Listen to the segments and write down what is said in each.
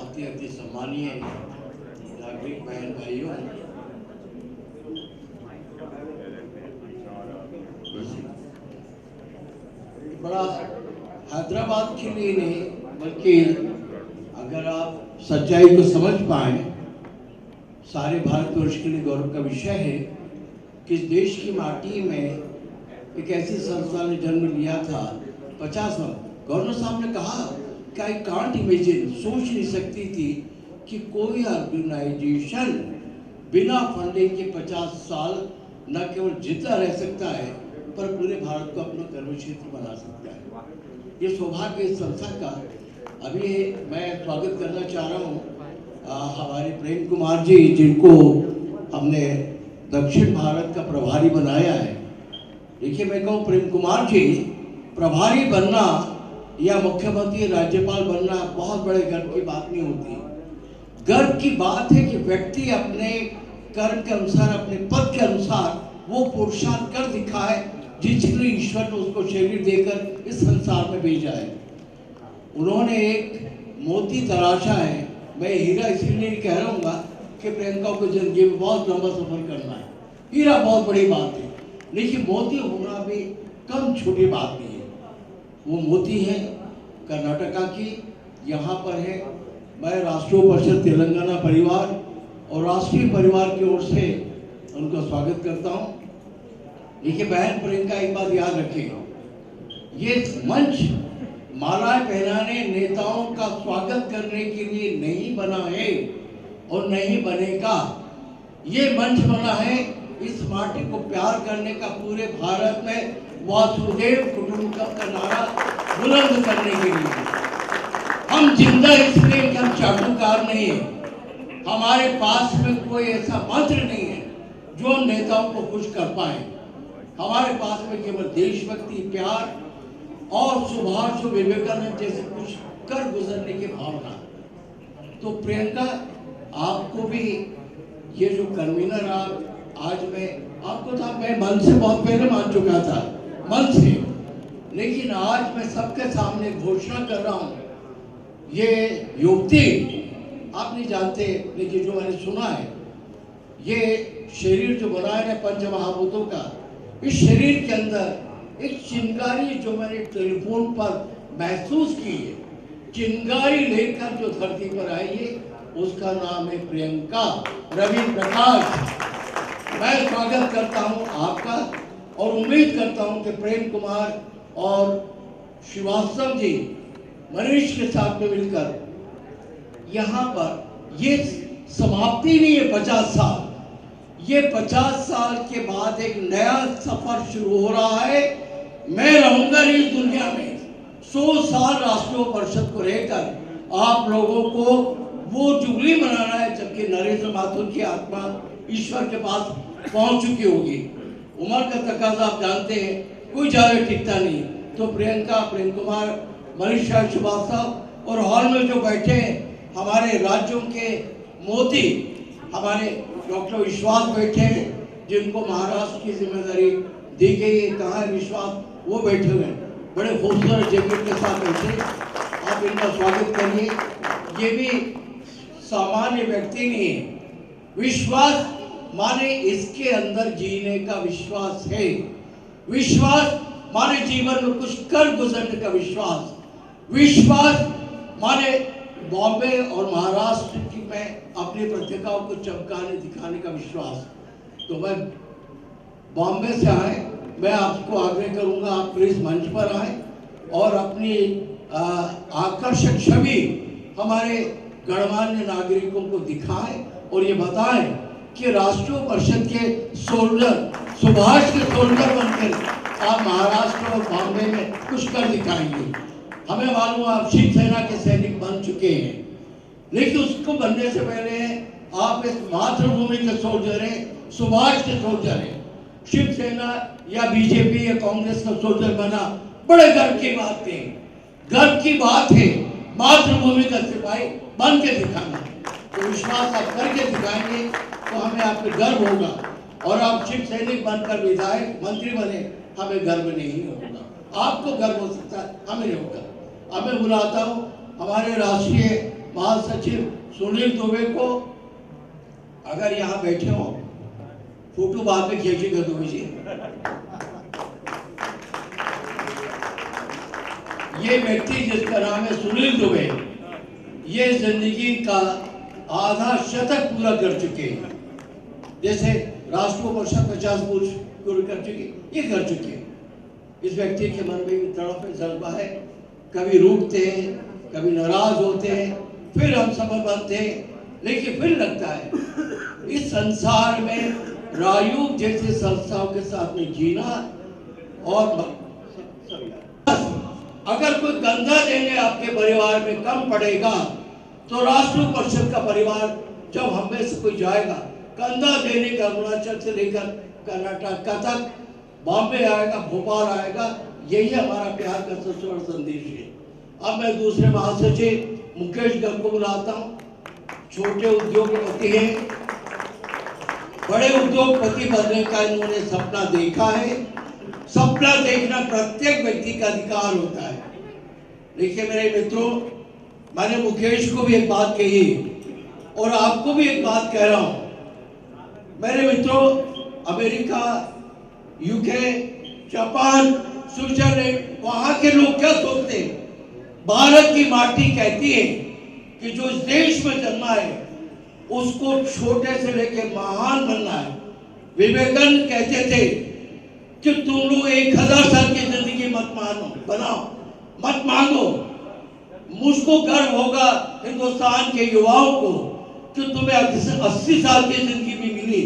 बहुत ही अति सम्मानीय नागरिक बहन भाइयों, बड़ा हैदराबाद के लिए नहीं बल्कि अगर आप सच्चाई को समझ पाए, सारे भारतवर्ष के लिए गौरव का विषय है कि इस देश की माटी में एक ऐसी संस्था ने जन्म लिया था 50 में। गवर्नर साहब ने कहा कि आई कांट इमेजिन, सोच नहीं सकती थी कि कोई ऑर्गेनाइजेशन बिना फंडिंग के 50 साल न केवल जिंदा रह सकता है पर पूरे भारत को अपना कर्म क्षेत्र बना सकता है। ये सौभाग्य इस संस्था का। अभी मैं स्वागत करना चाह रहा हूँ हमारे प्रेम कुमार जी, जिनको हमने दक्षिण भारत का प्रभारी बनाया है। देखिए, मैं कहूँ प्रेम कुमार जी, प्रभारी बनना या मुख्यमंत्री राज्यपाल बनना बहुत बड़े गर्व की बात नहीं होती। गर्व की बात है कि व्यक्ति अपने कर्म के अनुसार, अपने पद के अनुसार वो पुरुषार्थ कर दिखाए जिसके लिए ईश्वर ने उसको शरीर देकर इस संसार में भेजा है। उन्होंने एक मोती तराशा है। मैं हीरा इसलिए नहीं कह रहा हूँ कि प्रियंका को जिंदगी में बहुत लंबा सफर करना है। हीरा बहुत बड़ी बात है, लेकिन मोती होना भी कम छोटी बात नहीं है। वो मोती है कर्नाटका की, यहाँ पर है। मैं राष्ट्रीय परिषद तेलंगाना परिवार और राष्ट्रीय परिवार की ओर से उनका स्वागत करता हूँ। देखिए बहन प्रियंका, एक बात याद रखिएगा, ये मंच मालाएं पहनाने, नेताओं का स्वागत करने के लिए नहीं बना है और नहीं बनेगा। ये मंच बना है इस माटी को प्यार करने का, पूरे भारत में वासुदेव कुटुंबकम का नारा बुलंद करने के लिए। हम जिंदा इसलिए कि हम चाटुकार नहीं है। हमारे पास में कोई ऐसा मंत्र नहीं है जो हम नेताओं को खुश कर पाए। हमारे पास में केवल देशभक्ति, प्यार और सुभाष विवेकानंद जैसे कुछ कर गुजरने की भावना। तो प्रियंका, आपको भी ये जो कन्वीनर आप आज मैं आपको था, मैं मन से बहुत पहले मान चुका था, मन से, लेकिन आज मैं सबके सामने घोषणा कर रहा हूँ। ये युवती आप नहीं जानते, लेकिन जो मैंने सुना है, ये शरीर जो बनाया है पंचमहाभूतों का, इस शरीर के अंदर एक चिंगारी जो मैंने टेलीफोन पर महसूस की है, चिंगारी लेकर जो धरती पर आई है, उसका नाम है प्रियंका रवि प्रकाश। मैं स्वागत करता हूं आपका और उम्मीद करता हूं कि प्रेम कुमार और श्रीवास्तव जी मनीष के साथ में मिलकर यहाँ पर ये समाप्ति नहीं है 50 साल, ये 50 साल के बाद एक नया सफर शुरू हो रहा है। मैं रहूंगा इस दुनिया में 100 साल राष्ट्रीय परिषद को रहकर आप लोगों को वो जुबली मनाना है जबकि नरेंद्र माथुर की आत्मा ईश्वर के पास पहुंच चुकी होगी। उम्र का तकाजा आप जानते हैं, कोई ज्यादा टिकता नहीं। तो प्रियंका, प्रेम कुमार, मनीषा, श्रीवास्तव और हॉल में जो बैठे हैं हमारे राज्यों के मोदी, हमारे डॉक्टर विश्वास बैठे हैं, जिनको महाराष्ट्र की जिम्मेदारी दी गई है। कहाँ है विश्वास? वो बैठे हुए हैं, बड़े खूबसूरत जैकेट के साथ बैठे। आप इनका स्वागत करिए। ये भी सामान्य व्यक्ति नहीं है। विश्वास माने इसके अंदर जीने का विश्वास है। विश्वास माने जीवन में कुछ कर गुजरने का विश्वास। विश्वास माने बॉम्बे और महाराष्ट्र की में अपनी पत्रिकाओं को चमकाने दिखाने का विश्वास। तो मैं बॉम्बे से आए, मैं आपको आग्रह करूंगा आप प्लीज मंच पर आए और अपनी आकर्षक छवि हमारे गणमान्य नागरिकों को दिखाएं और ये बताएं कि राष्ट्रीय परिषद के सोल्जर, सुभाष के सोल्जर बनकर आप महाराष्ट्र और बॉम्बे में कुछ कर दिखाएंगे। हमें मालूम है आप शिवसेना के सैनिक बन चुके हैं, लेकिन उसको बनने से पहले आप इस मातृभूमि के सोल्जर हैं, सुभाष के सोल्जर हैं। शिवसेना या बीजेपी या कांग्रेस का सोल्जर बना बड़े गर्व की बात है। गर्व की बात है मातृभूमि का सिपाही बन के दिखाना। तो विश्वास आप करके दिखाएंगे तो हमें आप पे गर्व होगा। और आप शिव सैनिक बनकर विधायक मंत्री बने, हमें गर्व नहीं होगा। आपको गर्व हो सकता है, हमें नहीं होगा। अब मैं बुलाता हूँ हमारे राष्ट्रीय महासचिव सुनील दुबे को, अगर यहाँ बैठे हो, फोटो बाद में खींचेगा दुबे जी। ये व्यक्ति जिसका नाम है सुनील दुबे, ये जिंदगी का आधा शतक पूरा कर चुके हैं। जैसे राष्ट्रीय परिषद 50 वर्ष पूरे कर चुके, ये कर चुके। इस व्यक्ति के मन में भी तड़प है, जज्बा है, कभी रूठते हैं, कभी नाराज होते हैं, फिर हम समझ बनते हैं, लेकिन फिर लगता है इस संसार में रायुग जैसे संस्थाओं के साथ में जीना। और अगर कोई कंधा देने आपके परिवार में कम पड़ेगा तो राष्ट्रीय परिषद का परिवार जब हम में से कोई जाएगा, कंधा देने का अरुणाचल से लेकर कर्नाटक तक, बॉम्बे आएगा, भोपाल आएगा, यही हमारा प्यार का सबसे बड़ा संदेश है। अब मैं दूसरे महासचिव मुकेश गर्ग को बुलाता हूँ। छोटे उद्योगपति हैं, बड़े उद्योगपति बनने का इन्होंने सपना देखा है। सपना देखना प्रत्येक व्यक्ति का अधिकार होता है। देखिए मेरे मित्रों, मैंने मुकेश को भी एक बात कही और आपको भी एक बात कह रहा हूं। मेरे मित्रों, अमेरिका, यूके, जापान, स्विट्जरलैंड, वहां के लोग क्या सोचते हैं? भारत की माटी कहती है कि जो इस देश में जन्मा है उसको छोटे से लेके महान बनना है। विवेकानंद कहते थे कि तुम लोग 1000 साल की जिंदगी मत बनाओ, मत मांगो। मुझको गर्व होगा हिंदुस्तान के युवाओं को कि तुम्हें 80 साल की जिंदगी भी मिली,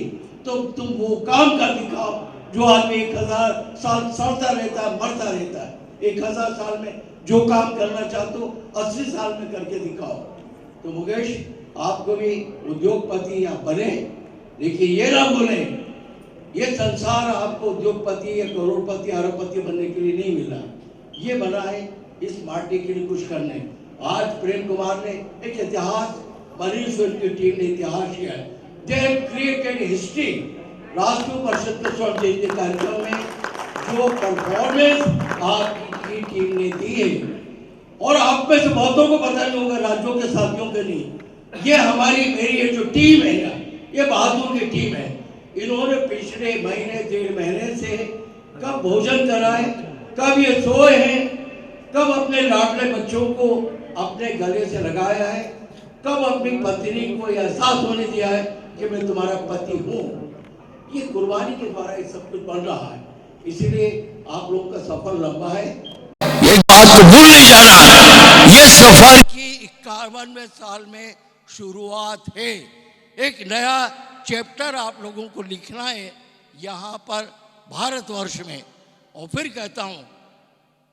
तो तुम वो काम कर दिखाओ जो आदमी 1000 साल सड़ता रहता है, मरता रहता है। 1000 साल में जो काम करना चाहते हो 80 साल में करके दिखाओ। तो मुकेश, आपको भी उद्योगपति या बने, लेकिन ये ना बोले ये संसार आपको उद्योगपति या करोड़पति अरबपति बनने के लिए नहीं मिला, ये बना है इस माटी के लिए कुछ करने। आज प्रेम कुमार ने एक इतिहास, मनीश्वर की टीम ने इतिहास किया है। They have created history. राष्ट्रीय परिषद के स्वर्ण जयंती कार्यक्रम में जो परफॉर्मेंस आपकी टीम ने दी है, और आप में से बहुतों को पता नहीं होगा, राज्यों के साथियों के नहीं, ये हमारी मेरी ये जो टीम है ना, ये बहादुर की टीम है। इन्होंने पिछले महीने 1.5 महीने से कब भोजन कराए, कब ये सोए हैं, कब अपने लाडले बच्चों को अपने गले से लगाया है, कब अपनी पत्नी को एहसास होने दिया है कि मैं तुम्हारा पति हूँ। ये कुर्बानी के द्वारा ये सब कुछ बन रहा है। इसीलिए आप लोगों का सफर लंबा है। एक बात को भूल नहीं जाना, ये सफर की 51वें साल में शुरुआत है। एक नया चैप्टर आप लोगों को लिखना है यहाँ पर भारतवर्ष में। और फिर कहता हूँ,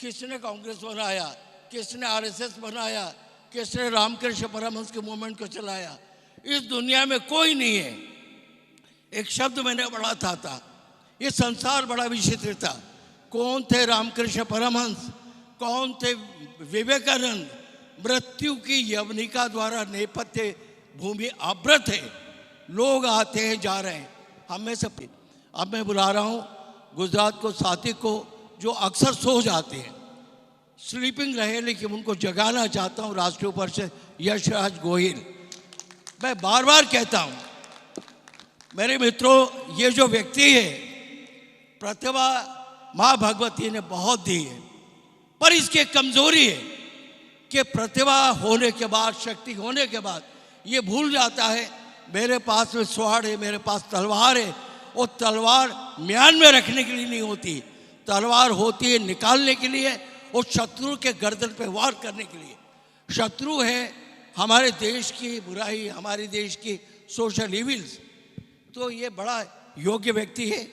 किसने कांग्रेस बनाया, किसने आरएसएस बनाया, किसने रामकृष्ण परमहंस के मूवमेंट को चलाया? इस दुनिया में कोई नहीं है। एक शब्द मैंने पढ़ा था, ये संसार बड़ा विचित्र था। कौन थे रामकृष्ण परमहंस, कौन थे विवेकानंद? मृत्यु की यवनिका द्वारा नेपथ्य भूमि आवृत है। लोग आते हैं, जा रहे हैं, हम में से। अब मैं बुला रहा हूँ गुजरात को साथी को, जो अक्सर सो जाते हैं, स्लीपिंग रहे, लेकिन उनको जगाना चाहता हूँ। राष्ट्रीय उपाध्यक्ष यशराज गोहिल। मैं बार बार कहता हूँ मेरे मित्रों, ये जो व्यक्ति है, प्रतिभा माँ भगवती ने बहुत दी है, पर इसकी कमजोरी है कि प्रतिभा होने के बाद, शक्ति होने के बाद ये भूल जाता है मेरे पास में स्वाड़ है, मेरे पास तलवार है। वो तलवार म्यान में रखने के लिए नहीं होती, तलवार होती है निकालने के लिए और शत्रु के गर्दन पे वार करने के लिए। शत्रु है हमारे देश की बुराई, हमारे देश की सोशल इविल्स। तो ये बड़ा योग्य व्यक्ति है,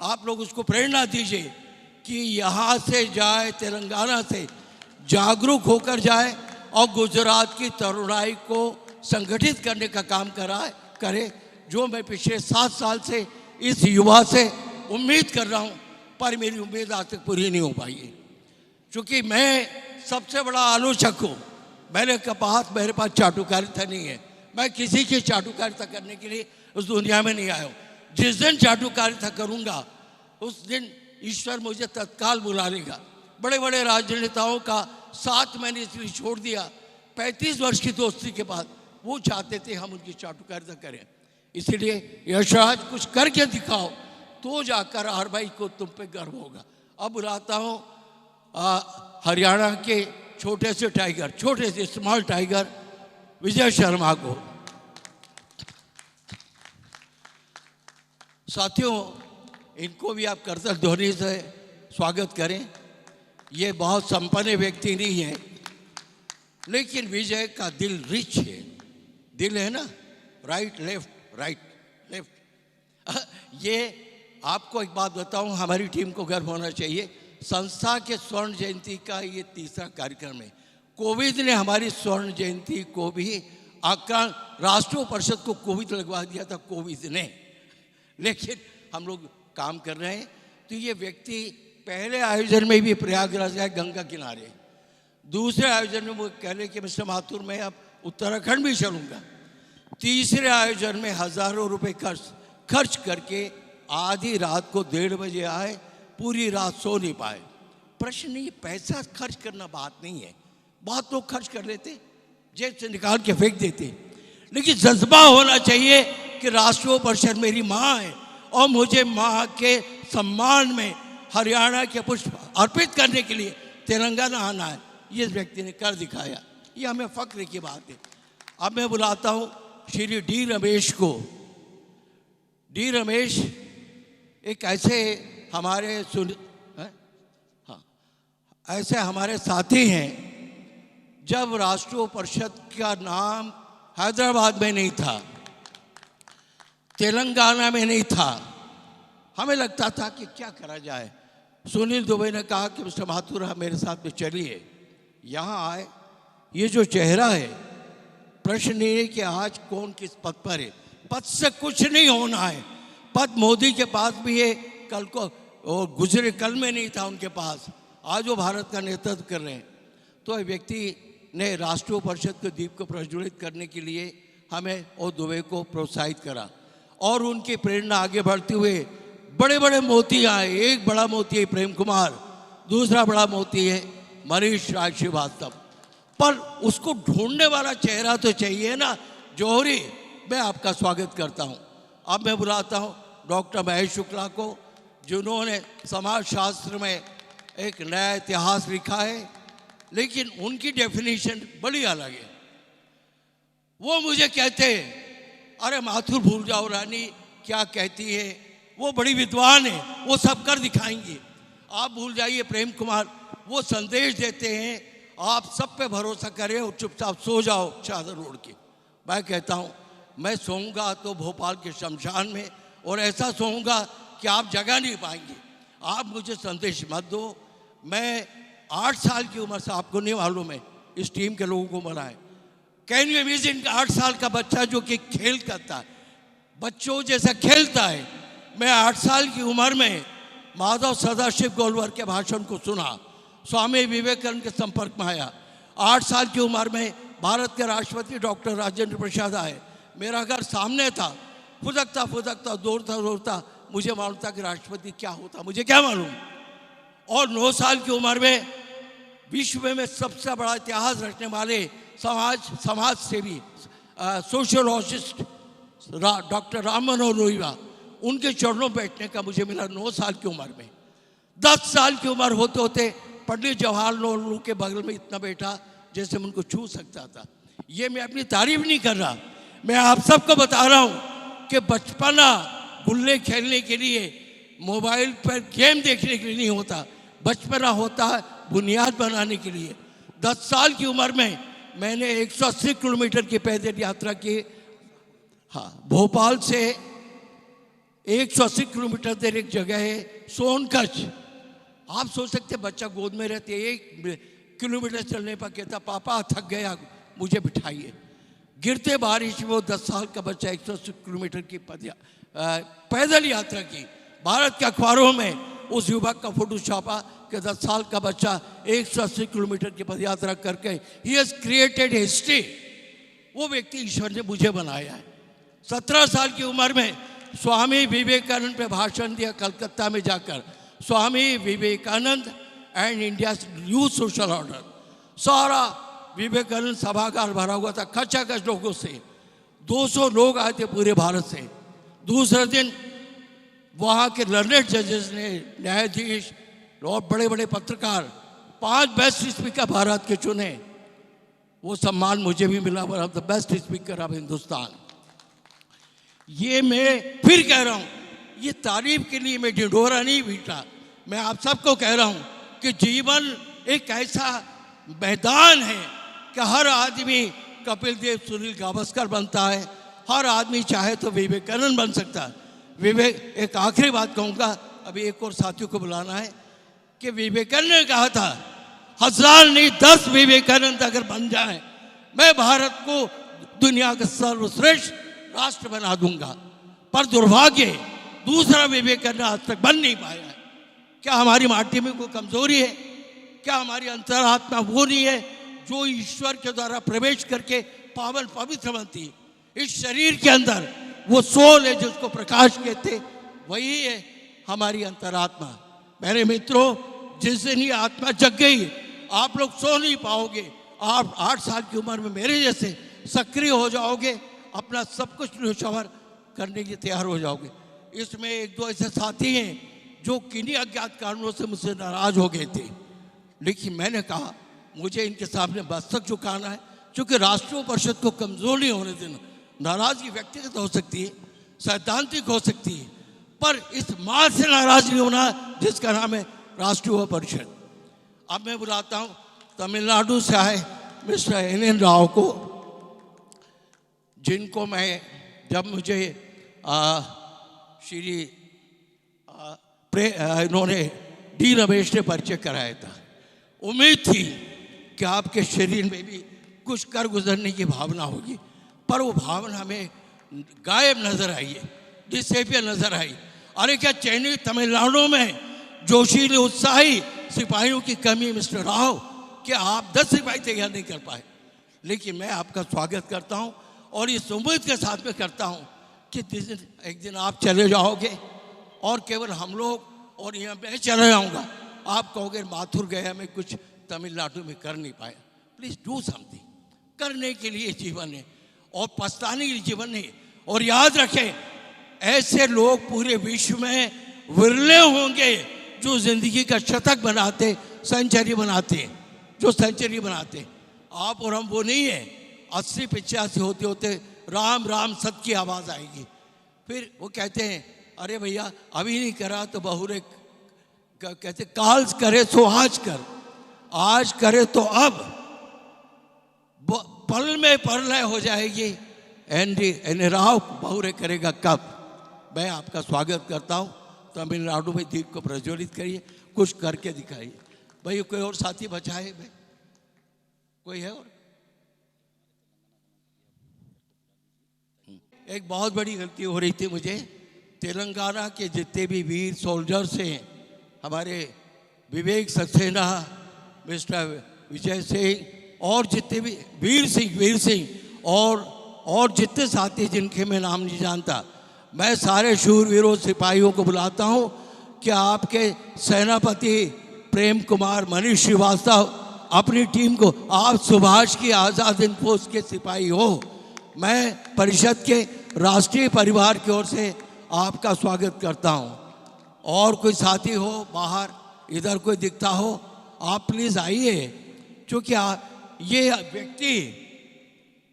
आप लोग उसको प्रेरणा दीजिए कि यहाँ से जाए, तेलंगाना से जागरूक होकर जाए और गुजरात की तरुणाई को संगठित करने का काम करे, जो मैं पिछले 7 साल से इस युवा से उम्मीद कर रहा हूँ, पर मेरी उम्मीद आज तक पूरी नहीं हो पाई है। क्योंकि मैं सबसे बड़ा आलोचक हूँ, मेरे पास चाटुकारिता नहीं है। मैं किसी की चाटुकारिता करने के लिए उस दुनिया में नहीं आया हूँ। जिस दिन चाटुकारिता करूँगा उस दिन ईश्वर मुझे तत्काल बुला लेगा। बड़े बड़े राजनेताओं का साथ मैंने इसलिए छोड़ दिया 35 वर्ष की दोस्ती के बाद वो चाहते थे हम उनकी चाटुकारिता करें। इसलिए यशराज कुछ करके दिखाओ तो जाकर आर भाई को तुम पे गर्व होगा। अब बुलाता हूँ हरियाणा के छोटे से स्मॉल टाइगर विजय शर्मा को। साथियों, इनको भी आप करतल ध्वनि से स्वागत करें। ये बहुत संपन्न व्यक्ति नहीं है, लेकिन विजय का दिल रिच है। दिल है ना, राइट लेफ्ट। ये आपको एक बात बताऊं, हमारी टीम को गर्व होना चाहिए। संस्था के स्वर्ण जयंती का ये तीसरा कार्यक्रम है। कोविड ने हमारी स्वर्ण जयंती को भी राष्ट्रीय परिषद को कोविड लगवा दिया था, कोविड ने, लेकिन हम लोग काम कर रहे हैं। तो ये व्यक्ति पहले आयोजन में भी प्रयागराज गए, गंगा किनारे। दूसरे आयोजन में वो कह रहे कि मिस्टर माथुर मैं अब उत्तराखंड भी चलूँगा। तीसरे आयोजन में हज़ारों रुपए खर्च करके आधी रात को 1:30 बजे आए, पूरी रात सो नहीं पाए। प्रश्न ये पैसा खर्च करना बात नहीं है। बहुत लोग खर्च कर लेते, जेब से निकाल के फेंक देते, लेकिन जज्बा होना चाहिए कि राष्ट्रीय परिषद मेरी माँ है और मुझे माँ के सम्मान में हरियाणा के पुष्प अर्पित करने के लिए तेलंगाना आना है। ये व्यक्ति ने कर दिखाया, ये हमें फक्र की बात है। अब मैं बुलाता हूँ श्री डी रमेश को। डी रमेश एक ऐसे हमारे ऐसे हमारे साथी हैं, जब राष्ट्रीय परिषद का नाम हैदराबाद में नहीं था, तेलंगाना में नहीं था, हमें लगता था कि क्या करा जाए। सुनील दुबे ने कहा कि मिस्टर माथुर मेरे साथ में चलिए, यहाँ आए। ये जो चेहरा है, प्रश्न ये है कि आज कौन किस पद पर है। पद से कुछ नहीं होना है। पद मोदी के पास भी है, कल को और गुजरे कल में नहीं था उनके पास, आज वो भारत का नेतृत्व कर रहे हैं। तो व्यक्ति ने राष्ट्रीय परिषद के दीप को प्रज्वलित करने के लिए हमें और दुबे को प्रोत्साहित करा, और उनकी प्रेरणा आगे बढ़ते हुए बड़े बड़े मोती आए। एक बड़ा मोती है प्रेम कुमार, दूसरा बड़ा मोती है मनीष राय श्रीवास्तव, पर उसको ढूंढने वाला चेहरा तो चाहिए ना। जौहरी, मैं आपका स्वागत करता हूं। अब मैं बुलाता हूं डॉक्टर महेश शुक्ला को, जिन्होंने समाजशास्त्र में एक नया इतिहास लिखा है, लेकिन उनकी डेफिनेशन बड़ी अलग है। वो मुझे कहते हैं, अरे माथुर भूल जाओ रानी क्या कहती है, वो बड़ी विद्वान है, वो सब कर दिखाएंगी। आप भूल जाइए प्रेम कुमार, वो संदेश देते हैं आप सब पे भरोसा करें और चुपचाप सो जाओ चादर ओढ़ के। मैं कहता हूँ मैं सोऊंगा तो भोपाल के शमशान में, और ऐसा सोऊंगा कि आप जगह नहीं पाएंगे। आप मुझे संदेश मत दो। मैं 8 साल की उम्र से, आपको नहीं मालूम है, इस टीम के लोगों को मना है। कैन यू इमेजिन 8 साल का बच्चा जो कि खेल करता है, बच्चों जैसा खेलता है। मैं 8 साल की उम्र में माधव सदाशिव गोलवर के भाषण को सुना, स्वामी विवेकानंद के संपर्क में आया। 8 साल की उम्र में भारत के राष्ट्रपति डॉक्टर राजेंद्र प्रसाद आए, मेरा घर सामने था। फुदकता दौड़ता मुझे मालूम था कि राष्ट्रपति क्या होता, मुझे क्या मालूम। और 9 साल की उम्र में विश्व में सबसे बड़ा इतिहास रचने वाले समाज सेवी सोशियोलॉजिस्ट डॉक्टर राम मनोहर लोहिया, उनके चरणों बैठने का मुझे मिला 9 साल की उम्र में। 10 साल की उम्र होते होते पंडित जवाहरलाल नेहरू के बगल में इतना बैठा जैसे मैं उनको छू सकता था। ये मैं अपनी तारीफ नहीं कर रहा, मैं आप सबको बता रहा हूँ कि बचपना गुल्ले खेलने के लिए, मोबाइल पर गेम देखने के लिए नहीं होता। बचपना होता है बुनियाद बनाने के लिए। 10 साल की उम्र में मैंने 180 किलोमीटर की पैदल यात्रा की। हाँ, भोपाल से 180 किलोमीटर देर एक जगह है सोनकच्छ। आप सोच सकते बच्चा गोद में रहते 1 किलोमीटर चलने पर कहता पापा थक गया मुझे बिठाइए। गिरते बारिश में वो 10 साल का बच्चा 180 किलोमीटर की पैदल यात्रा की। भारत के अखबारों में उस युवक का फोटो छापा कि 10 साल का बच्चा 180 किलोमीटर की पदयात्रा करके ही हैज क्रिएटेड हिस्ट्री। वो व्यक्ति ईश्वर ने मुझे बनाया है। 17 साल की उम्र में स्वामी विवेकानंद पे भाषण दिया कलकत्ता में जाकर। Swami Vivekananda and India new social order, सारा विवेकानंद सभागार भरा हुआ था खचाखच लोगों से, 200 लोग आए थे पूरे भारत से। दूसरे दिन वहाँ के लर्नेड जजेस ने, न्यायाधीश और बड़े बड़े पत्रकार 5 बेस्ट स्पीकर भारत के चुने। वो सम्मान मुझे भी मिला, one of the best speaker of Hindustan. ये मैं फिर कह रहा हूँ, ये तारीफ के लिए मैं ढिंढोरा नहीं पीटा, मैं आप सबको कह रहा हूँ कि जीवन एक ऐसा मैदान है कि हर आदमी कपिल देव, सुनील गावस्कर बनता है, हर आदमी चाहे तो विवेकानंद बन सकता है। एक आखिरी बात कहूँगा, अभी एक और साथियों को बुलाना है, कि विवेकानंद ने कहा था 1000 नहीं 10 विवेकानंद अगर बन जाए, मैं भारत को दुनिया का सर्वश्रेष्ठ राष्ट्र बना दूंगा। पर दुर्भाग्य दूसरा विवेकानंद आज तक बन नहीं पाया है। क्या हमारी माटी में कोई कमजोरी है? क्या हमारी अंतरात्मा वो नहीं है जो ईश्वर के द्वारा प्रवेश करके पावन पवित्र बनती है? इस शरीर के अंदर वो सोल है जिसको प्रकाश कहते, वही है हमारी अंतरात्मा। मेरे मित्रों, जिस दिन ये आत्मा जग गई, आप लोग सो नहीं पाओगे। आप 8 साल की उम्र में मेरे जैसे सक्रिय हो जाओगे, अपना सब कुछ न्योछावर करने के तैयार हो जाओगे। इसमें 1-2 ऐसे साथी हैं जो किन्हीं अज्ञात कारणों से मुझसे नाराज हो गए थे, लेकिन मैंने कहा मुझे इनके सामने मस्तक झुकाना है, क्योंकि राष्ट्रीय परिषद को कमजोर नहीं होने देना। नाराजगी व्यक्तिगत हो सकती है, सैद्धांतिक हो सकती है, पर इस मां से नाराज नहीं होना जिसका नाम है राष्ट्रीय परिषद। अब मैं बुलाता हूं तमिलनाडु से आए मिस्टर एन राव को, जिनको मैं जब मुझे श्री इन्होंने डी रमेश ने परिचय कराया था, उम्मीद थी कि आपके शरीर में भी कुछ कर गुजरने की भावना होगी, पर वो भावना हमें गायब नजर आई है, डिसेपियर नजर आई। अरे क्या चेन्नई तमिलनाडु में जोशीले उत्साही सिपाहियों की कमी मिस्टर राव, कि आप 10 सिपाही तैयार नहीं कर पाए। लेकिन मैं आपका स्वागत करता हूं और इस उम्मीद के साथ में करता हूं कि एक दिन आप चले जाओगे और केवल हम लोग और यहाँ मैं चले जाऊँगा, आप कहोगे माथुर गया मैं कुछ तमिलनाडु में कर नहीं पाया। Please do something. करने के लिए जीवन है और पछताने के लिए जीवन नहीं। और याद रखें, ऐसे लोग पूरे विश्व में विरले होंगे जो जिंदगी का शतक बनाते, सेंचुरी बनाते, जो सेंचुरी बनाते। आप और हम वो नहीं है। 80-85 होते होते राम राम सत की आवाज आएगी। फिर वो कहते हैं अरे भैया अभी नहीं करा तो बहुरे कहते काल करे सो आज कर, आज करे तो अब, पल में परलय हो जाएगी। एन राव बहुरे करेगा कब। मैं आपका स्वागत करता हूं। तमिलनाडु में दीप को प्रज्वलित करिए, कुछ करके दिखाइए। भाई कोई और साथी बचा है भाई? कोई है और? एक बहुत बड़ी गलती हो रही थी मुझे। तेलंगाना के जितने भी वीर सोल्जर्स हैं, हमारे विवेक सक्सेना, मिस्टर विजय सिंह और जितने भी वीर सिंह और जितने साथी जिनके मैं नाम नहीं जानता, मैं सारे शूरवीरों सिपाहियों को बुलाता हूं कि आपके सेनापति प्रेम कुमार मनीष श्रीवास्तव अपनी टीम को, आप सुभाष की आज़ाद हिंद फौज के सिपाही हो। मैं परिषद के राष्ट्रीय परिवार की ओर से आपका स्वागत करता हूं। और कोई साथी हो बाहर, इधर कोई दिखता हो, आप प्लीज आइए, क्योंकि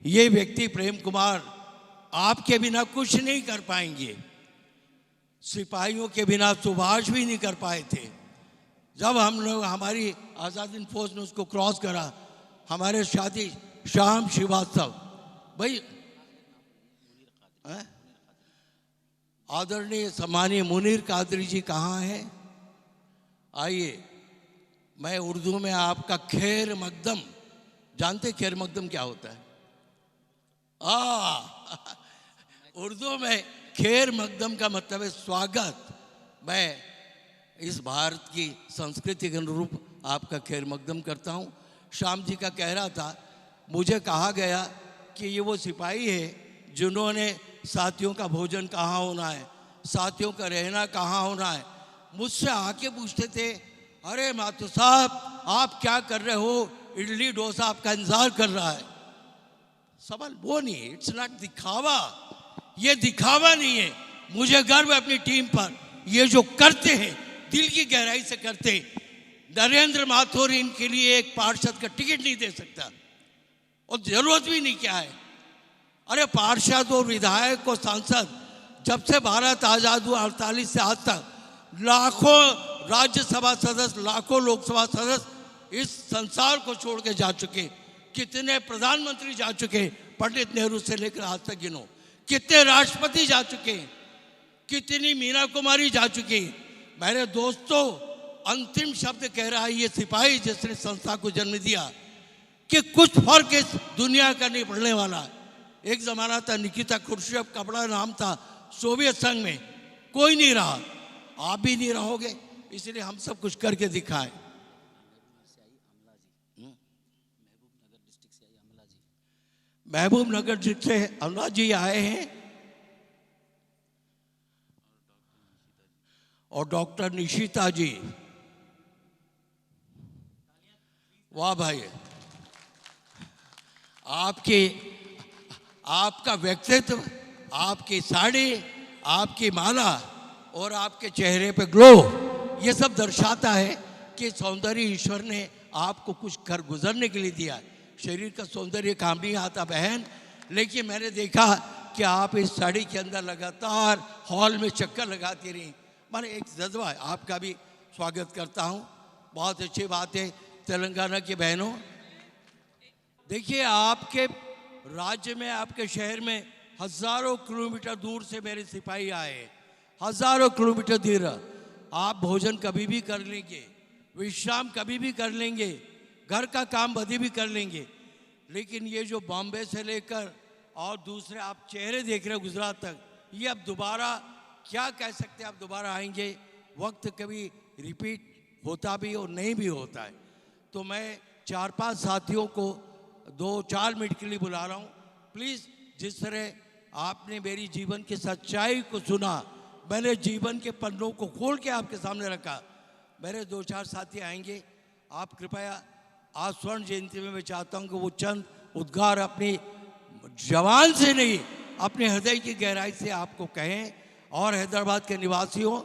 ये व्यक्ति प्रेम कुमार आपके बिना कुछ नहीं कर पाएंगे। सिपाहियों के बिना सुभाष भी नहीं कर पाए थे। जब हम लोग, हमारी आज़ाद हिंद फौज ने उसको क्रॉस करा, हमारे साथी श्याम श्रीवास्तव भाई, आदरणीय सम्मानीय मुनीर कादरी जी कहाँ हैं? आइए। मैं उर्दू में आपका खैर मकदम, जानते खैर मकदम क्या होता है? उर्दू में खैर मकदम का मतलब है स्वागत। मैं इस भारत की संस्कृति के अनुरूप आपका खैर मकदम करता हूँ। श्याम जी का कह रहा था, मुझे कहा गया कि ये वो सिपाही है जिन्होंने साथियों का भोजन कहाँ होना है, साथियों का रहना कहाँ होना है। मुझसे आके पूछते थे, अरे माथुर साहब आप क्या कर रहे हो, इडली डोसा आपका इंतजार कर रहा है। सवाल वो नहीं है, इट्स नॉट दिखावा, ये दिखावा नहीं है। मुझे गर्व है अपनी टीम पर, ये जो करते हैं दिल की गहराई से करते हैं। नरेंद्र माथुर इनके लिए एक पार्षद का टिकट नहीं दे सकता, और जरूरत भी नहीं क्या है। अरे पार्षद और विधायक और सांसद, जब से भारत आजाद हुआ 48 से आज तक लाखों राज्यसभा सदस्य, लाखों लोकसभा सदस्य इस संसार को छोड़ के जा चुके। कितने प्रधानमंत्री जा चुके, पंडित नेहरू से लेकर आज तक गिनो। कितने राष्ट्रपति जा चुके, कितनी मीना कुमारी जा चुकी। मेरे दोस्तों, अंतिम शब्द कह रहा है ये सिपाही जिसने संस्था को जन्म दिया कि कुछ फर्क इस दुनिया का नहीं पड़ने वाला। एक जमाना था निकिता खुर्शियव का बड़ा नाम था सोवियत संघ में, कोई नहीं रहा, आप भी नहीं रहोगे, इसलिए हम सब कुछ करके दिखाएं। महबूब नगर डिस्ट्रिक्ट से अमला जी आए हैं और डॉक्टर निशिता जी। वाह भाई, आपका व्यक्तित्व, आपकी साड़ी, आपकी माला और आपके चेहरे पे ग्लो, ये सब दर्शाता है कि सौंदर्य ईश्वर ने आपको कुछ कर गुजरने के लिए दिया है। शरीर का सौंदर्य काम नहीं आता बहन, लेकिन मैंने देखा कि आप इस साड़ी के अंदर लगातार हॉल में चक्कर लगाती रही। मैंने एक जज्बा है, आपका भी स्वागत करता हूँ, बहुत अच्छी बात है। तेलंगाना की बहनों, देखिए आपके राज्य में, आपके शहर में हजारों किलोमीटर दूर से मेरे सिपाही आए, हजारों किलोमीटर दूर। आप भोजन कभी भी कर लेंगे, विश्राम कभी भी कर लेंगे, घर का काम बदी भी कर लेंगे, लेकिन ये जो बॉम्बे से लेकर और दूसरे आप चेहरे देख रहे हो गुजरात तक, ये अब दोबारा क्या कह सकते हैं, आप दोबारा आएंगे। वक्त कभी रिपीट होता भी और नहीं भी होता है। तो मैं 4-5 साथियों को 2-4 मिनट के लिए बुला रहा हूँ। प्लीज़, जिस तरह आपने मेरी जीवन की सच्चाई को सुना, मैंने जीवन के पन्नों को खोल के आपके सामने रखा, मेरे 2-4 साथी आएंगे। आप कृपया आज स्वर्ण जयंती में मैं चाहता हूँ कि वो चंद उद्गार अपनी जवान से नहीं, अपने हृदय की गहराई से आपको कहें। और हैदराबाद के निवासियों,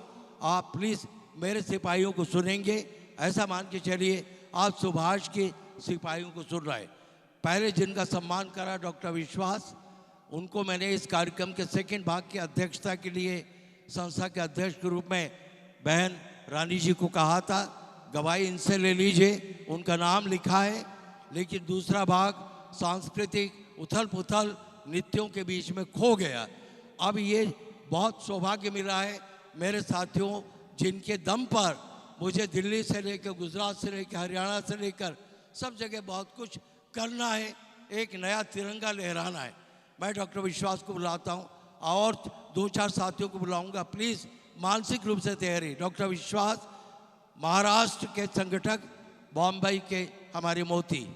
आप प्लीज़ मेरे सिपाहियों को सुनेंगे, ऐसा मान के चलिए आप सुभाष के सिपाहियों को सुन रहे। पहले जिनका सम्मान करा डॉक्टर विश्वास, उनको मैंने इस कार्यक्रम के सेकंड भाग की अध्यक्षता के लिए संस्था के अध्यक्ष के रूप में बहन रानी जी को कहा था, गवाही इनसे ले लीजिए, उनका नाम लिखा है। लेकिन दूसरा भाग सांस्कृतिक उथल पुथल नृत्यों के बीच में खो गया। अब ये बहुत सौभाग्य मिला है मेरे साथियों, जिनके दम पर मुझे दिल्ली से लेकर, गुजरात से लेकर, हरियाणा से लेकर सब जगह बहुत कुछ करना है, एक नया तिरंगा लहराना है। मैं डॉक्टर विश्वास को बुलाता हूँ और 2-4 साथियों को बुलाऊंगा। प्लीज़ मानसिक रूप से तैयारी। डॉक्टर विश्वास महाराष्ट्र के संगठक, बॉम्बे के हमारे मोती।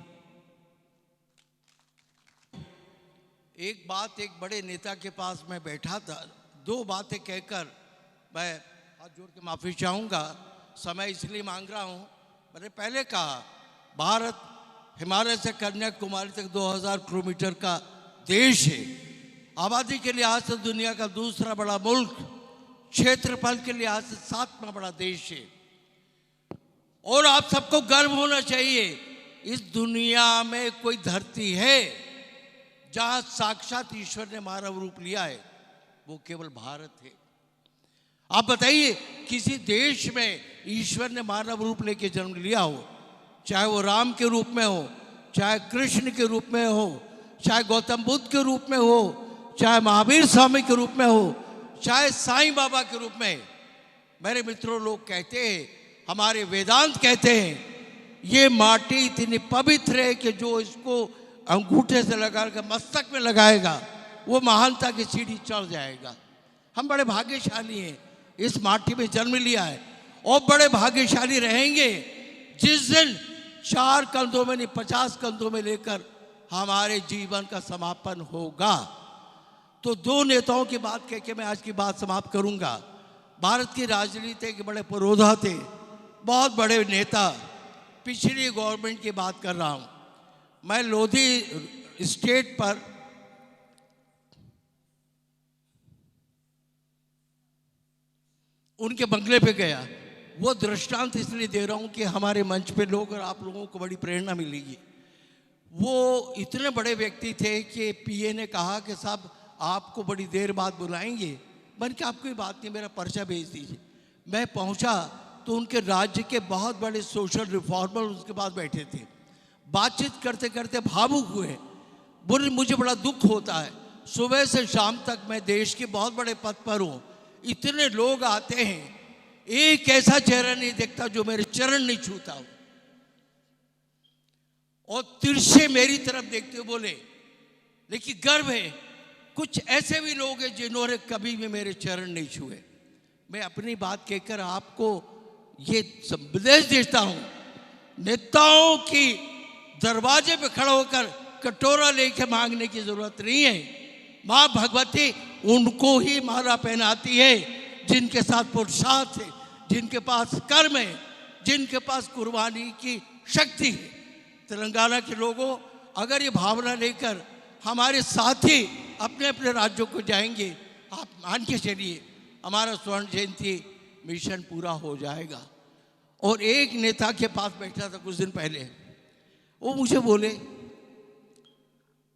एक बात, एक बड़े नेता के पास मैं बैठा था, 2 बातें कहकर मैं हाथ जोड़ के माफ़ी चाहूँगा, समय इसलिए मांग रहा हूँ। मैंने पहले कहा, भारत हिमालय से कन्याकुमारी तक 2000 किलोमीटर का देश है, आबादी के लिहाज से दुनिया का दूसरा बड़ा मुल्क, क्षेत्रफल के लिहाज से 7वां बड़ा देश है। और आप सबको गर्व होना चाहिए, इस दुनिया में कोई धरती है जहां साक्षात ईश्वर ने मानव रूप लिया है, वो केवल भारत है। आप बताइए, किसी देश में ईश्वर ने मानव रूप लेके जन्म लिया हो, चाहे वो राम के रूप में हो, चाहे कृष्ण के रूप में हो, चाहे गौतम बुद्ध के रूप में हो, चाहे महावीर स्वामी के रूप में हो, चाहे साईं बाबा के रूप में। मेरे मित्रों, लोग कहते हैं, हमारे वेदांत कहते हैं, ये माटी इतनी पवित्र है कि जो इसको अंगूठे से लगाकर मस्तक में लगाएगा वो महानता की सीढ़ी चढ़ जाएगा। हम बड़े भाग्यशाली हैं, इस माटी में जन्म लिया है, और बड़े भाग्यशाली रहेंगे जिस दिन 4 कंधों में नहीं 50 कंधों में लेकर हमारे जीवन का समापन होगा। तो 2 नेताओं की बात कह के मैं आज की बात समाप्त करूंगा। भारत की राजनीति के बड़े पुरोधा थे, बहुत बड़े नेता, पिछली गवर्नमेंट की बात कर रहा हूं। मैं लोधी स्टेट पर उनके बंगले पे गया। वो दृष्टांत इसलिए दे रहा हूं कि हमारे मंच पे लोग और आप लोगों को बड़ी प्रेरणा मिलेगी। वो इतने बड़े व्यक्ति थे कि पीए ने कहा कि साहब आपको बड़ी देर बाद बुलाएंगे। मैंने कहा आपको बात नहीं, मेरा पर्चा भेज दीजिए। मैं पहुंचा तो उनके राज्य के बहुत बड़े सोशल रिफॉर्मर उसके पास बैठे थे। बातचीत करते करते भावुक हुए। बोले मुझे बड़ा दुख होता है, सुबह से शाम तक मैं देश के बहुत बड़े पद पर हूँ, इतने लोग आते हैं, एक ऐसा चेहरा नहीं देखता जो मेरे चरण नहीं छूता हो। और तिरछे मेरी तरफ देखते हुए बोले लेकिन गर्व है कुछ ऐसे भी लोग हैं जिन्होंने कभी भी मेरे चरण नहीं छुए। मैं अपनी बात कहकर आपको ये संदेश देता हूं, नेताओं की दरवाजे पे खड़ा होकर कटोरा लेके मांगने की जरूरत नहीं है। मां भगवती उनको ही माला पहनाती है जिनके साथ पुरुषार्थ है, जिनके पास कर्म है, जिनके पास कुर्बानी की शक्ति है। तेलंगाना के लोगों, अगर ये भावना लेकर हमारे साथी अपने अपने राज्यों को जाएंगे, आप मान के चलिए हमारा स्वर्ण जयंती मिशन पूरा हो जाएगा। और एक नेता के पास बैठा था कुछ दिन पहले, वो मुझे बोले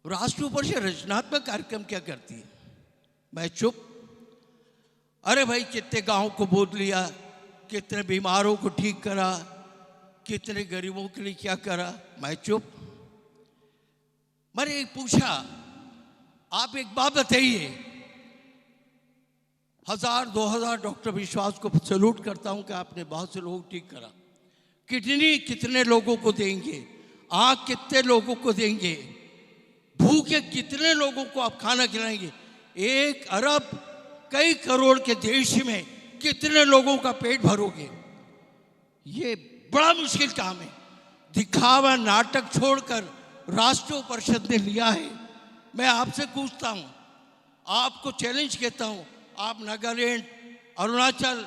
राष्ट्रीय परिषद रचनात्मक कार्यक्रम क्या करती है? मैं चुप। अरे भाई कितने गांव को बोध लिया, कितने बीमारों को ठीक करा, कितने गरीबों के लिए क्या करा। मैं चुप। मैंने एक पूछा आप एक बात बताइए, 1000-2000 डॉक्टर विश्वास को सैल्यूट करता हूं कि आपने बहुत से लोग ठीक करा। किडनी कितने लोगों को देंगे, आंख कितने लोगों को देंगे, भूखे कितने लोगों को आप खाना खिलाएंगे। 1 अरब कई करोड़ के देश में कितने लोगों का पेट भरोगे? ये बड़ा मुश्किल काम है। दिखावा नाटक छोड़कर राष्ट्रीय परिषद ने लिया है। मैं आपसे पूछता हूं, आपको चैलेंज कहता हूं, आप नागालैंड, अरुणाचल,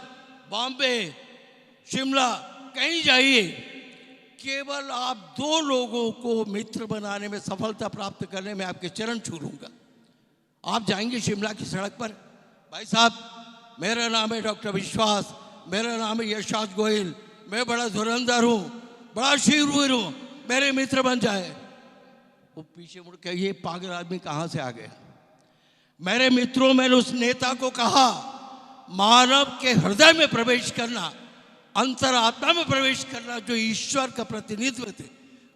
बॉम्बे, शिमला कहीं जाइए, केवल आप 2 लोगों को मित्र बनाने में सफलता प्राप्त करने में आपके चरण छू लूंगा। आप जाएंगे शिमला की सड़क पर, भाई साहब मेरा नाम है डॉक्टर विश्वास, मेरा नाम है यशराज गोयल, मैं बड़ा धुरंधर हूं, बड़ा शीरवीर हूं, मेरे मित्र बन जाए। वो पीछे मुड़ के ये पागल आदमी कहां से आ गया? मेरे मित्रों, मैंने उस नेता को कहा मानव के हृदय में प्रवेश करना, अंतरात्मा में प्रवेश करना जो ईश्वर का प्रतिनिधित्व थे।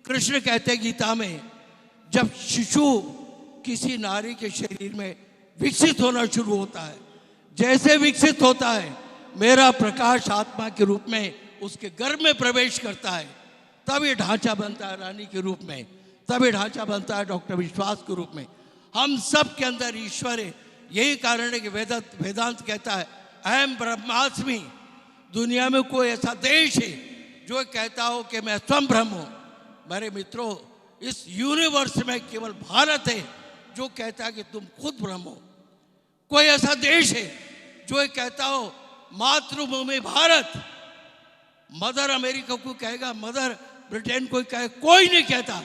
कृष्ण कहते गीता में, जब शिशु किसी नारी के शरीर में विकसित होना शुरू होता है, जैसे विकसित होता है मेरा प्रकाश आत्मा के रूप में उसके गर्भ में प्रवेश करता है, तब ये ढांचा बनता है रानी के रूप में, तब ये ढांचा बनता है डॉक्टर विश्वास के रूप में। हम सब के अंदर ईश्वर है। यही कारण है कि वेदांत कहता है अहम ब्रह्मास्मि। दुनिया में कोई ऐसा देश है जो कहता हो कि मैं स्वयं ब्रह्म हूं? मेरे मित्रों, इस यूनिवर्स में केवल भारत है जो कहता है कि तुम खुद ब्रह्म हो। कोई ऐसा देश है जो कहता हो मातृभूमि भारत? मदर अमेरिका को कहेगा, मदर ब्रिटेन को कहे, कोई नहीं कहता।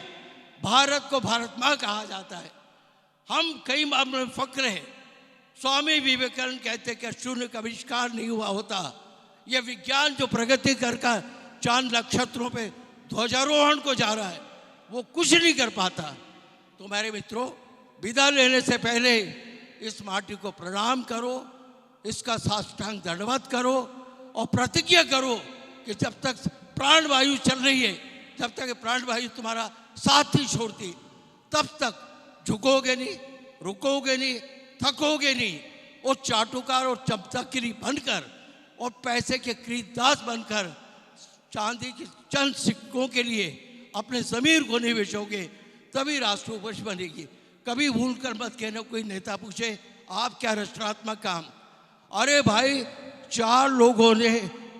भारत को भारत माँ कहा जाता है। हम कई मामलों में फक्र है। स्वामी विवेकानंद कहते कि शून्य का आविष्कार नहीं हुआ होता। यह विज्ञान जो प्रगति कर चांद नक्षत्रों पे ध्वजारोहण को जा रहा है, वो कुछ नहीं कर पाता। तो मेरे मित्रों, विदा लेने से पहले इस माटी को प्रणाम करो, इसका साष्टांग दंडवत करो और प्रतिज्ञा करो कि जब तक प्राण वायु चल रही है, जब तक प्राण वायु तुम्हारा साथ नहीं छोड़ती, तब तक झुकोगे नहीं, रुकोगे नहीं, थकोगे नहीं। और चाटुकार और चमचागिरी बनकर और पैसे के खरीदार बनकर चांदी के चंद सिक्कों के लिए अपने ज़मीर को नहीं बेचोगे, तभी राष्ट्रोपति बनेगी। कभी भूल कर मत कहना, कोई नेता पूछे आप क्या रचनात्मक काम? अरे भाई, 4 लोगों ने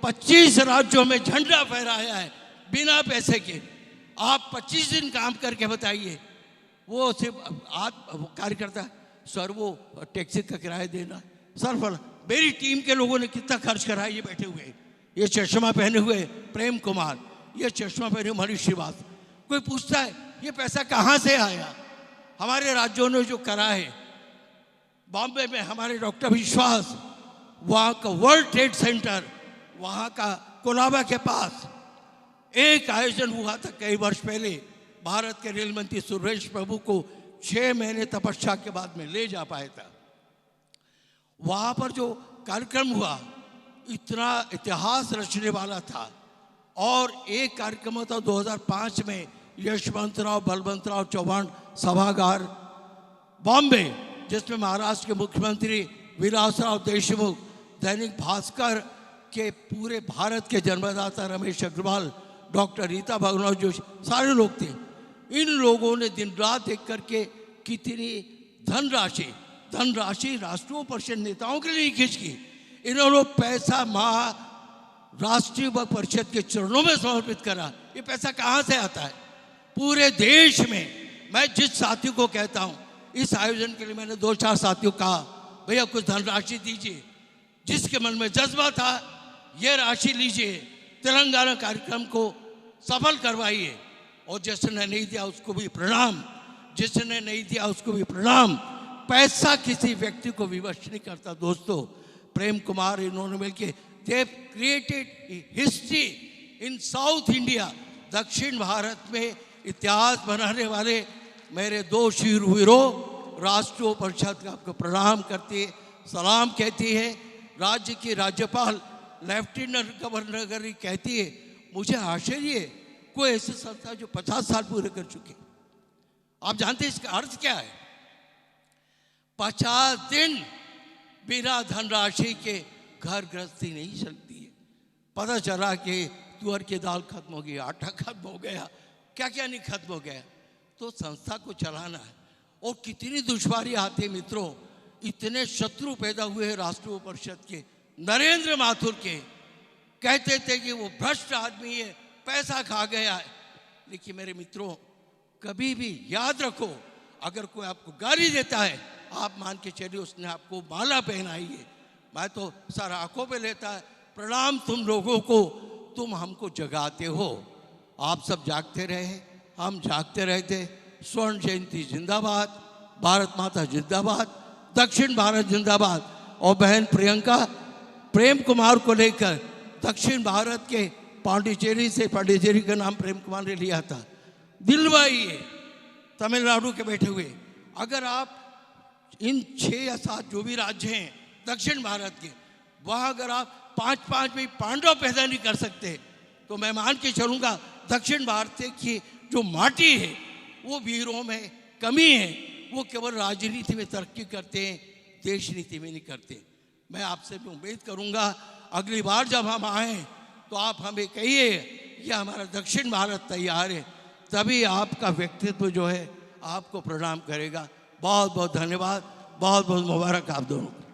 25 राज्यों में झंडा फहराया है बिना पैसे के। आप 25 दिन काम करके बताइए। वो सिर्फ कार्यकर्ता, सर वो टैक्सी का किराया देना, सर फल मेरी टीम के लोगों ने कितना खर्च करा, ये बैठे हुए, ये चश्मा पहने हुए प्रेम कुमार, ये चश्मा पहने मनीष श्रीवास। कोई पूछता है ये पैसा कहाँ से आया? हमारे राज्यों ने जो करा है, बॉम्बे में हमारे डॉक्टर विश्वास, वहाँ का वर्ल्ड ट्रेड सेंटर, वहाँ का कोलाबा के पास एक आयोजन हुआ था कई वर्ष पहले। भारत के रेल मंत्री सुरेश प्रभु को 6 महीने तपस्या के बाद में ले जा पाया था। वहाँ पर जो कार्यक्रम हुआ इतना इतिहास रचने वाला था। और एक कार्यक्रम था 2005 में यशवंतराव बलवंतराव चौहान सभागार बॉम्बे, जिसमें महाराष्ट्र के मुख्यमंत्री विलासराव देशमुख, दैनिक भास्कर के पूरे भारत के जन्मदाता रमेश अग्रवाल, डॉक्टर रीता भगनौर जोशी, सारे लोग थे। इन लोगों ने दिन रात एक करके कितनी धनराशि राष्ट्रीय परिषद नेताओं के लिए खींच की। इन्होंने पैसा राष्ट्रीय परिषद के चरणों में समर्पित करा। ये पैसा कहाँ से आता है? पूरे देश में। मैं जिस साथियों को कहता हूँ, इस आयोजन के लिए मैंने 2-4 साथियों को कहा भैया कुछ धनराशि दीजिए, जिसके मन में जज्बा था ये राशि लीजिए, तेलंगाना कार्यक्रम को सफल करवाइए। और जिसने नहीं दिया उसको भी प्रणाम, जिसने नहीं दिया उसको भी प्रणाम। पैसा किसी व्यक्ति को विवश नहीं करता दोस्तों। प्रेम कुमार इन्होंने मिलकर they created history in south India. दक्षिण भारत में इतिहास बनाने वाले मेरे 2 वीरों, राष्ट्रीय परिषद का आपको प्रणाम करती है, सलाम कहती है। राज्य की राज्यपाल लेफ्टिनेंट गवर्नर कहती है मुझे आश्चर्य है कोई ऐसी संस्था जो 50 साल पूरे कर चुके। आप जानते हैं इसका अर्थ क्या है? 50 दिन बिना धनराशि के घर गृहस्थी नहीं चलती है। पता चला कि तुअर की दाल खत्म हो गई, आटा खत्म हो गया, क्या क्या नहीं खत्म हो गया। तो संस्था को चलाना है और कितनी दुश्वारी आती है मित्रों। इतने शत्रु पैदा हुए राष्ट्रीय परिषद के, नरेंद्र माथुर के, कहते थे कि वो भ्रष्ट आदमी है, पैसा खा गया है। लेकिन मेरे मित्रों कभी भी याद रखो, अगर कोई आपको गाली देता है आप मान के चलिए उसने आपको माला पहनाई है। मैं तो सर आंखों पे लेता है, प्रणाम तुम लोगों को, तुम हमको जगाते हो। आप सब जागते रहे, हम जागते रहते। स्वर्ण जयंती जिंदाबाद, भारत माता जिंदाबाद, दक्षिण भारत जिंदाबाद। और बहन प्रियंका प्रेम कुमार को लेकर दक्षिण भारत के पांडिचेरी का नाम प्रेम कुमार ने लिया था, दिलवाई है तमिलनाडु के बैठे हुए। अगर आप इन 6 या 7 जो भी राज्य हैं दक्षिण भारत के, वहाँ अगर आप 5-5 में पांडव पैदा नहीं कर सकते तो मैं मान के चलूँगा दक्षिण भारत की जो माटी है वो वीरों में कमी है। वो केवल राजनीति में तरक्की करते हैं, देश नीति में नहीं करते। मैं आपसे भी उम्मीद करूँगा अगली बार जब हम आएँ तो आप हमें कहिए ये हमारा दक्षिण भारत तैयार है, तभी आपका व्यक्तित्व जो है आपको प्रणाम करेगा। बहुत बहुत धन्यवाद, बहुत बहुत मुबारक आप दोनों को।